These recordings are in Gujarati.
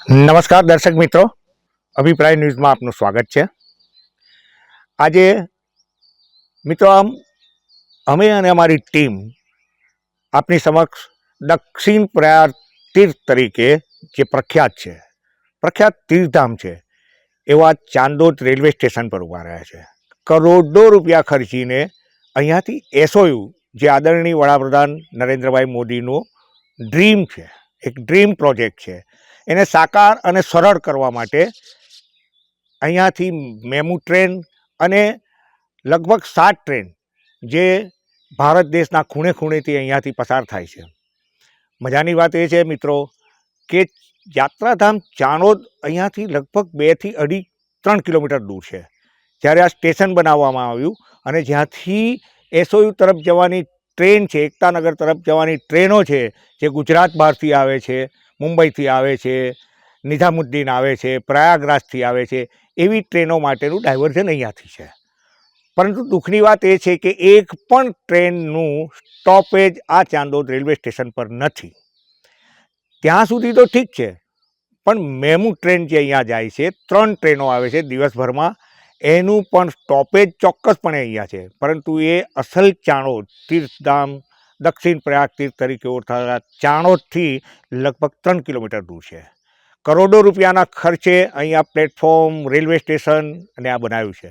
નમસ્કાર દર્શક મિત્રો, અભિપ્રાય ન્યૂઝમાં આપનું સ્વાગત છે. આજે મિત્રો અમે અને અમારી ટીમ આપની સમક્ષ દક્ષિણ પ્રયાગ તીર્થ તરીકે જે પ્રખ્યાત તીર્થધામ છે એવા ચાંદોદ રેલવે સ્ટેશન પર ઊભા રહ્યા છે. કરોડો રૂપિયા ખર્ચીને અહીંયાથી એસઓયુ, જે આદરણીય વડાપ્રધાન નરેન્દ્રભાઈ મોદીનો ડ્રીમ છે, એક ડ્રીમ પ્રોજેક્ટ છે, એને સાકાર અને સરળ કરવા માટે અહીંયાથી મેમુ ટ્રેન અને લગભગ 7 ટ્રેન જે ભારત દેશના ખૂણે ખૂણેથી અહીંયાથી પસાર થાય છે. મજાની વાત એ છે મિત્રો કે યાત્રાધામ ચાણોદ અહીંયાથી લગભગ 2 થી 2.5-3 કિલોમીટર દૂર છે. જ્યારે આ સ્ટેશન બનાવવામાં આવ્યું અને જ્યાંથી એસઓયુ તરફ જવાની ટ્રેન છે, એકતાનગર તરફ જવાની ટ્રેનો છે, જે ગુજરાત બહારથી આવે છે, મુંબઈથી આવે છે, નિઝામુદ્દીન આવે છે, પ્રયાગરાજથી આવે છે, એવી ટ્રેનો માટેનું ડાયવર્ઝન અહીંયાથી છે. પરંતુ દુઃખની વાત એ છે કે એક પણ ટ્રેનનું સ્ટોપેજ આ ચાંદોદ રેલવે સ્ટેશન પર નથી. ત્યાં સુધી તો ઠીક છે, પણ મેમુ ટ્રેન જે અહીંયા જાય છે, 3 ટ્રેનો આવે છે દિવસભરમાં, એનું પણ સ્ટોપેજ ચોક્કસપણે અહીંયા છે. પરંતુ એ અસલ ચાણોદ તીર્થધામ, દક્ષિણ પ્રયાગ તીર્થ તરીકે ઓળખાતા ચાણોદથી લગભગ 3 કિલોમીટર દૂર છે. કરોડો રૂપિયાના ખર્ચે અહીંયા પ્લેટફોર્મ, રેલવે સ્ટેશન અને આ બનાવ્યું છે.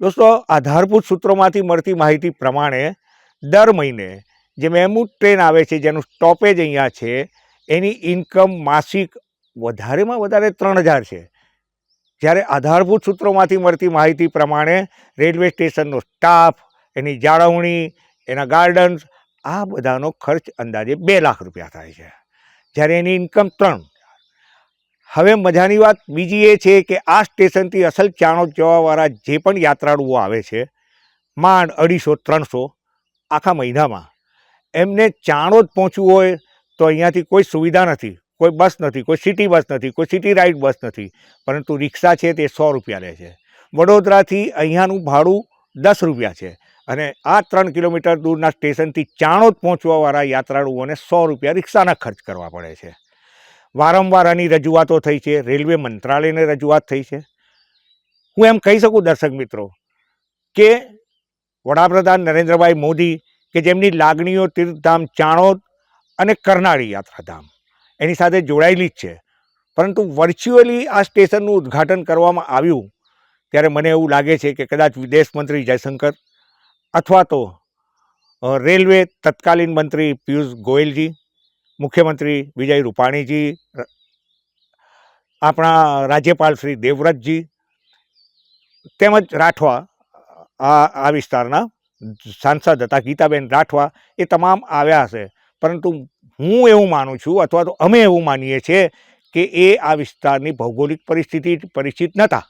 દોસ્તો, આધારભૂત સૂત્રોમાંથી મળતી માહિતી પ્રમાણે દર મહિને જે મેમુ ટ્રેન આવે છે, જેનું સ્ટોપેજ અહીંયા છે, એની ઇન્કમ માસિક વધારેમાં વધારે 3,000 છે. જ્યારે આધારભૂત સૂત્રોમાંથી મળતી માહિતી પ્રમાણે રેલવે સ્ટેશનનો સ્ટાફ, એની જાળવણી, એના ગાર્ડન્સ, આ બધાનો ખર્ચ અંદાજે 2 લાખ રૂપિયા થાય છે, જ્યારે એની ઇન્કમ 3. હવે મજાની વાત બીજી એ છે કે આ સ્ટેશનથી અસલ ચાણોદ જવાવાળા જે પણ યાત્રાળુઓ આવે છે, માંડ 250-300 આખા મહિનામાં, એમને ચાણોદ પહોંચવું હોય તો અહીંયાથી કોઈ સુવિધા નથી, કોઈ બસ નથી, કોઈ સિટી બસ નથી, કોઈ સિટી રાઇડ બસ નથી, પરંતુ રિક્ષા છે તે 100 રૂપિયા લે છે. વડોદરાથી અહીંયાનું ભાડું 10 રૂપિયા છે અને આ 3 કિલોમીટર દૂરના સ્ટેશનથી ચાણોદ પહોંચવાવાળા યાત્રાળુઓને 100 રૂપિયા રિક્ષાના ખર્ચ કરવા પડે છે. વારંવાર આની રજૂઆતો થઈ છે, રેલવે મંત્રાલયને રજૂઆત થઈ છે. હું એમ કહી શકું દર્શક મિત્રો કે વડાપ્રધાન નરેન્દ્રભાઈ મોદી, કે જેમની લાગણીઓ તીર્થધામ ચાણોદ અને કરનાળી યાત્રાધામ એની સાથે જોડાયેલી જ છે, પરંતુ વર્ચ્યુઅલી આ સ્ટેશનનું ઉદ્ઘાટન કરવામાં આવ્યું ત્યારે મને એવું લાગે છે કે કદાચ વિદેશ મંત્રી જયશંકર અથવા તો રેલવે તત્કાલીન મંત્રી પિયુષ ગોયલજી, મુખ્યમંત્રી વિજય રૂપાણીજી, આપણા રાજ્યપાલ શ્રી દેવવ્રતજી, તેમજ રાઠવા, આ વિસ્તારના સાંસદ હતા ગીતાબેન રાઠવા, એ તમામ આવ્યા હશે. પરંતુ હું એવું માનું છું, અથવા તો અમે એવું માનીએ છીએ કે એ આ વિસ્તારની ભૌગોલિક પરિસ્થિતિ પરિચિત નહોતા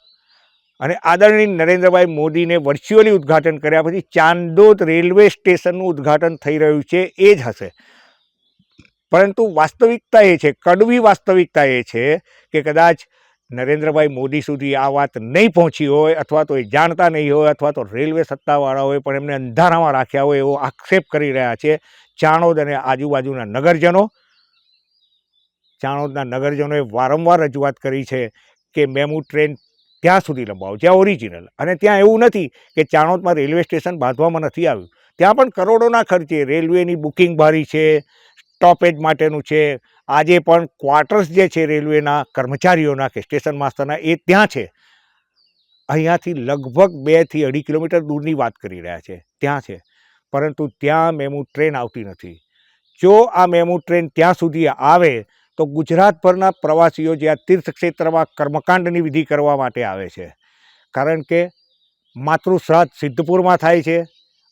અને આદરણીય નરેન્દ્રભાઈ મોદીને વર્ચ્યુઅલી ઉદ્ઘાટન કર્યા પછી ચાંદોદ રેલવે સ્ટેશનનું ઉદ્ઘાટન થઈ રહ્યું છે એ જ હશે. પરંતુ વાસ્તવિકતા એ છે, કડવી વાસ્તવિકતા એ છે કે કદાચ નરેન્દ્રભાઈ મોદી સુધી આ વાત નહીં પહોંચી હોય, અથવા તો એ જાણતા નહીં હોય, અથવા તો રેલવે સત્તાવાળાઓએ પણ એમને અંધારામાં રાખ્યા હોય એવો આક્ષેપ કરી રહ્યા છે ચાણોદ અને આજુબાજુના નગરજનો. ચાણોદના નગરજનોએ વારંવાર રજૂઆત કરી છે કે મેમુ ટ્રેન ત્યાં સુધી લંબાવો જ્યાં ઓરિજિનલ, અને ત્યાં એવું નથી કે ચાણોદમાં રેલવે સ્ટેશન બાંધવામાં નથી આવ્યું, ત્યાં પણ કરોડોના ખર્ચે રેલવેની બુકિંગ ભરી છે, સ્ટોપેજ માટેનું છે. આજે પણ ક્વાર્ટર્સ જે છે રેલવેના કર્મચારીઓના કે સ્ટેશન માસ્ટરના, એ ત્યાં છે. અહીંયાથી લગભગ 2 થી 2.5 કિલોમીટર દૂરની વાત કરી રહ્યા છે, ત્યાં છે. પરંતુ ત્યાં મેમુ ટ્રેન આવતી નથી. જો આ મેમુ ટ્રેન ત્યાં સુધી આવે તો ગુજરાતભરના પ્રવાસીઓ જે આ તીર્થક્ષેત્રમાં કર્મકાંડની વિધિ કરવા માટે આવે છે, કારણ કે માતૃશ્રાદ્ધ સિદ્ધપુરમાં થાય છે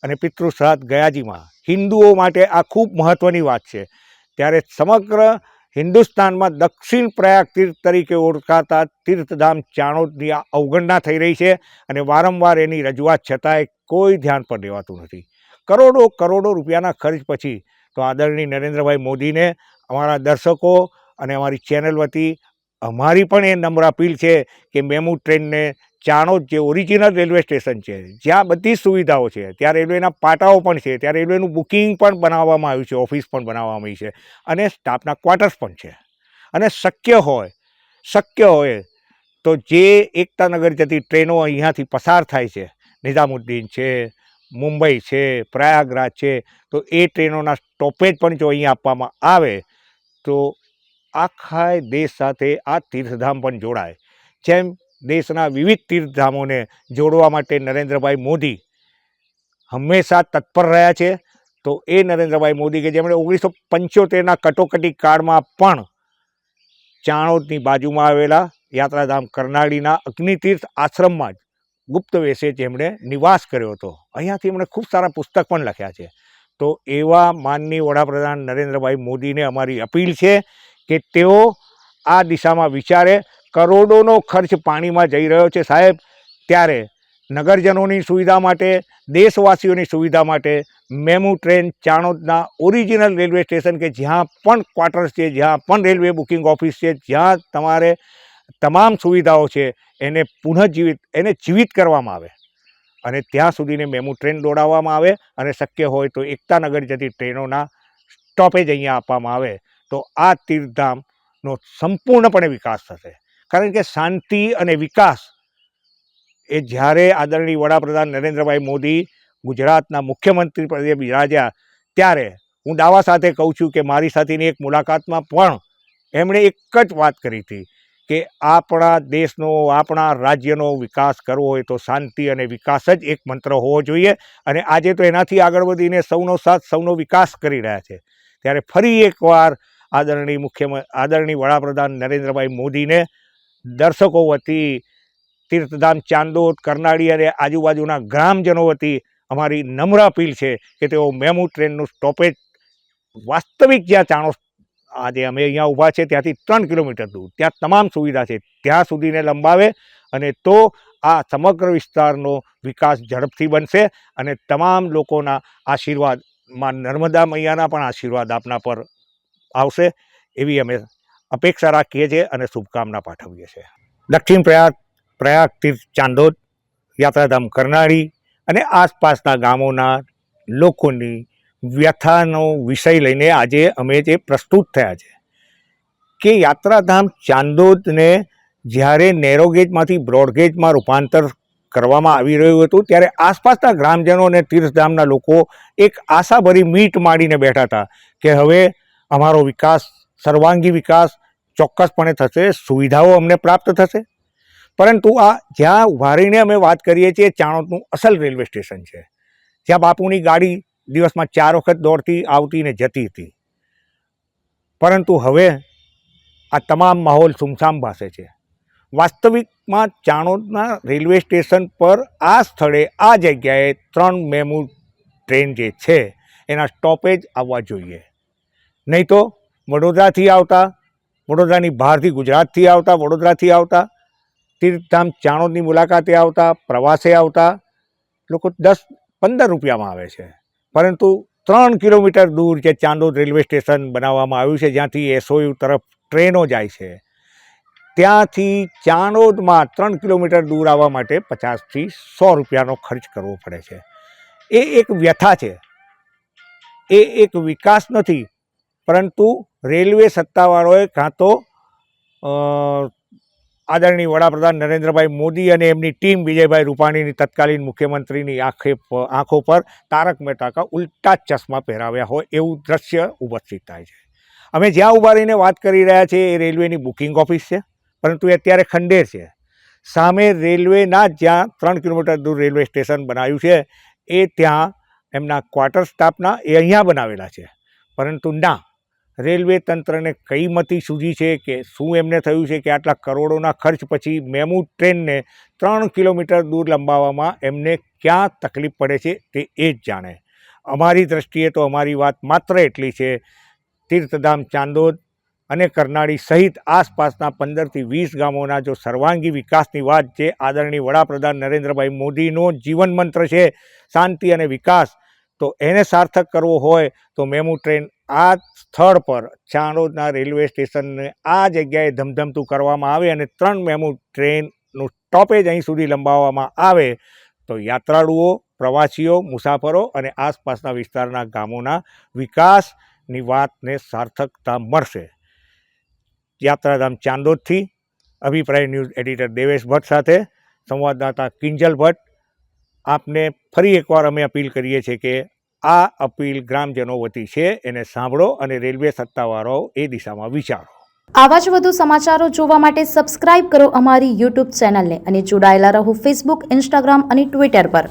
અને પિતૃશ્રાદ્ધ ગયાજીમાં. હિન્દુઓ માટે આ ખૂબ મહત્ત્વની વાત છે. ત્યારે સમગ્ર હિન્દુસ્તાનમાં દક્ષિણ પ્રયાગ તીર્થ તરીકે ઓળખાતા તીર્થધામ ચાણોદની આ અવગણના થઈ રહી છે અને વારંવાર એની રજૂઆત છતાંય કોઈ ધ્યાન પર લેવાતું નથી. કરોડો રૂપિયાના ખર્ચ પછી તો આદરણીય નરેન્દ્રભાઈ મોદીને અમારા દર્શકો અને અમારી ચેનલ વતી અમારી પણ એ નમ્ર અપીલ છે કે મેમુ ટ્રેનને ચાણોદ જે ઓરિજિનલ રેલવે સ્ટેશન છે, જ્યાં બધી સુવિધાઓ છે, ત્યાં રેલવેના પાટાઓ પણ છે, ત્યાં રેલવેનું બુકિંગ પણ બનાવવામાં આવ્યું છે, ઓફિસ પણ બનાવવામાં આવી છે અને સ્ટાફના ક્વાર્ટર્સ પણ છે, અને શક્ય હોય શક્ય હોય તો જે એકતાનગર જતી ટ્રેનો અહીંયાથી પસાર થાય છે, નિઝામુદ્દીન છે, મુંબઈ છે, પ્રયાગરાજ છે, તો એ ટ્રેનોના સ્ટોપેજ પણ જો અહીંયા આપવામાં આવે તો આખા દેશ સાથે આ તીર્થધામ પણ જોડાય. જેમ દેશના વિવિધ તીર્થધામોને જોડવા માટે નરેન્દ્રભાઈ મોદી હંમેશા તત્પર રહ્યા છે. તો એ નરેન્દ્રભાઈ મોદી કે જેમણે 1975ના કટોકટી કાળમાં પણ ચાણોદની બાજુમાં આવેલા યાત્રાધામ કરનાળીના અગ્નિતીર્થ આશ્રમમાં જ ગુપ્ત વેશે જેમણે નિવાસ કર્યો હતો. અહીંયાથી એમણે ખૂબ સારા પુસ્તક પણ લખ્યા છે. તો એવા માનનીય વડાપ્રધાન નરેન્દ્રભાઈ મોદીને અમારી અપીલ છે કે તેઓ આ દિશામાં વિચારે. કરોડોનો ખર્ચ પાણીમાં જઈ રહ્યો છે સાહેબ, ત્યારે નગરજનોની સુવિધા માટે, દેશવાસીઓની સુવિધા માટે મેમુ ટ્રેન ચાણોદના ઓરિજિનલ રેલવે સ્ટેશન કે જ્યાં પણ ક્વાર્ટર્સ છે, જ્યાં પણ રેલવે બુકિંગ ઓફિસ છે, જ્યાં તમારે તમામ સુવિધાઓ છે એને જીવિત કરવામાં આવે અને ત્યાં સુધીને મેમુ ટ્રેન દોડાવવામાં આવે અને શક્ય હોય તો એકતાનગર જતી ટ્રેનોના સ્ટોપેજ અહીંયા આપવામાં આવે તો આ તીર્થધામનો સંપૂર્ણપણે વિકાસ થશે. કારણ કે શાંતિ અને વિકાસ એ જ્યારે આદરણીય વડાપ્રધાન નરેન્દ્રભાઈ મોદી ગુજરાતના મુખ્યમંત્રી પદે બિરાજ્યા ત્યારે હું દાવા સાથે કહું છું કે મારી સાથેની એક મુલાકાતમાં પણ એમણે એક જ વાત કરી હતી કે આપણા દેશનો, આપણા રાજ્યનો વિકાસ કરવો હોય તો શાંતિ અને વિકાસ જ એક મંત્ર હોવો જોઈએ. અને આજે તો એનાથી આગળ વધીને સૌનો સાથ, સૌનો વિકાસ કરી રહ્યા છે. ત્યારે ફરી એકવાર આદરણીય વડાપ્રધાન નરેન્દ્રભાઈ મોદીને દર્શકો વતી, તીર્થધામ ચાંદોદ, કરનાળી અને આજુબાજુના ગ્રામજનો વતી અમારી નમ્ર અપીલ છે કે તેઓ મેમુ ટ્રેનનું સ્ટોપેજ વાસ્તવિક જ્યાં ચાણોદ આજે અમે અહીંયા ઊભા છે ત્યાંથી 3 કિલોમીટર દૂર, ત્યાં તમામ સુવિધા છે, ત્યાં સુધીને લંબાવે અને તો આ સમગ્ર વિસ્તારનો વિકાસ ઝડપથી બનશે અને તમામ લોકોના આશીર્વાદ, માં નર્મદા મૈયાના પણ આશીર્વાદ આપના પર આવશે એવી અમે અપેક્ષા રાખીએ છીએ અને શુભકામના પાઠવીએ છીએ. દક્ષિણ પ્રયાગ તીર્થ ચાંદોદ, યાત્રાધામ કરનાળી અને આસપાસના ગામોના લોકોની વ્યથાનો વિષય લઈને આજે અમે જે પ્રસ્તુત થયા છે કે યાત્રાધામ ચાંદોદને જ્યારે નેરોગેજમાંથી બ્રોડગેજમાં રૂપાંતર કરવામાં આવી રહ્યું હતું ત્યારે આસપાસના ગ્રામજનો અને તીર્થધામના લોકો એક આશાભરી મીટ માંડીને બેઠા હતા કે હવે અમારો વિકાસ, સર્વાંગી વિકાસ ચોક્કસપણે થશે, સુવિધાઓ અમને પ્રાપ્ત થશે. પરંતુ આ જ્યાં ઉભા રહીને અમે વાત કરીએ છીએ ચાણોદનું અસલ રેલવે સ્ટેશન છે, જ્યાં બાપુની ગાડી દિવસમાં 4 વખત દોડતી, આવતી ને જતી હતી. પરંતુ હવે આ તમામ માહોલ સુમસામ ભાસે છે. વાસ્તવિકમાં ચાણોદના રેલવે સ્ટેશન પર આ સ્થળે, આ જગ્યાએ 3 મેમુ ટ્રેન જે છે એના સ્ટોપેજ આવવા જોઈએ. નહીં તો વડોદરાથી આવતા, વડોદરાની બહારથી, ગુજરાતથી આવતા, વડોદરાથી આવતા, તીર્થધામ ચાણોદની મુલાકાતે આવતા, પ્રવાસે આવતા લોકો 10-15 રૂપિયામાં આવે છે. પરંતુ 3 કિલોમીટર દૂર જે ચાંદોદ રેલવે સ્ટેશન બનાવવામાં આવ્યું છે, જ્યાંથી એસઓયુ તરફ ટ્રેનો જાય છે, ત્યાંથી ચાણોદમાં 3 કિલોમીટર દૂર આવવા માટે 50થી 100 રૂપિયાનો ખર્ચ કરવો પડે છે. એ એક વ્યથા છે, એ એક વિકાસ નથી, પરંતુ રેલવે સત્તાવાળાઓએ કાં તો આદરણીય વડાપ્રધાન નરેન્દ્રભાઈ મોદી અને એમની ટીમ વિજયભાઈ રૂપાણીની તત્કાલીન મુખ્યમંત્રીની આંખો પર તારક મહેતા કા ઉલ્ટા ચશ્મા પહેરાવ્યા હોય એવું દ્રશ્ય ઉપસ્થિત થાય છે. અમે જ્યાં ઊભા રહીને વાત કરી રહ્યા છીએ એ રેલવેની બુકિંગ ઓફિસ છે, પરંતુ એ અત્યારે ખંડેર છે. સામે રેલવેના જ્યાં 3 કિલોમીટર દૂર રેલવે સ્ટેશન બનાવ્યું છે એ ત્યાં એમના ક્વાર્ટર સ્ટાફના એ અહીંયા બનાવેલા છે. પરંતુ ના, રેલવે તંત્રને કઈ મતી સૂજી છે કે શું એમને થયું છે કે આટલા કરોડોના ખર્ચ પછી મેમુ ટ્રેનને 3 કિલોમીટર દૂર લંબાવવામાં એમને ક્યાં તકલીફ પડે છે તે એ જ જાણે. અમારી દૃષ્ટિએ તો અમારી વાત માત્ર એટલી છે, તીર્થધામ ચાંદોદ અને કરનાળી સહિત આસપાસના 15થી 20 ગામોના જો સર્વાંગી વિકાસની વાત, જે આદરણીય વડાપ્રધાન નરેન્દ્રભાઈ મોદીનો જીવન મંત્ર છે શાંતિ અને વિકાસ, તો એને સાર્થક કરવો હોય તો મેમુ ટ્રેન આ સ્થળ પર ચાણોદના રેલવે સ્ટેશનને આ જગ્યાએ ધમધમતું કરવામાં આવે અને 3 મેમુ ટ્રેનનું સ્ટોપેજ અહીં સુધી લંબાવવામાં આવે તો યાત્રાળુઓ, પ્રવાસીઓ, મુસાફરો અને આસપાસના વિસ્તારના ગામોના વિકાસની વાતને સાર્થકતા મળશે. યાત્રાધામ ચાંદોદથી અભિપ્રાય ન્યૂઝ એડિટર દેવેશ ભટ્ટ સાથે સંવાદદાતા કિંજલ ભટ્ટ આપને ફરી એકવાર અમે અપીલ કરીએ છીએ કે આ અપીલ ગ્રામજનો વતી છે, એને સાંભળો અને રેલવે સત્તાવાળાઓ એ દિશામાં વિચારો. આવા જ વધુ સમાચારો જોવા માટે સબસ્ક્રાઇબ કરો અમારી યુટ્યુબ ચેનલને અને જોડાયેલા રહો ફેસબુક, ઇન્સ્ટાગ્રામ અને ટ્વિટર પર.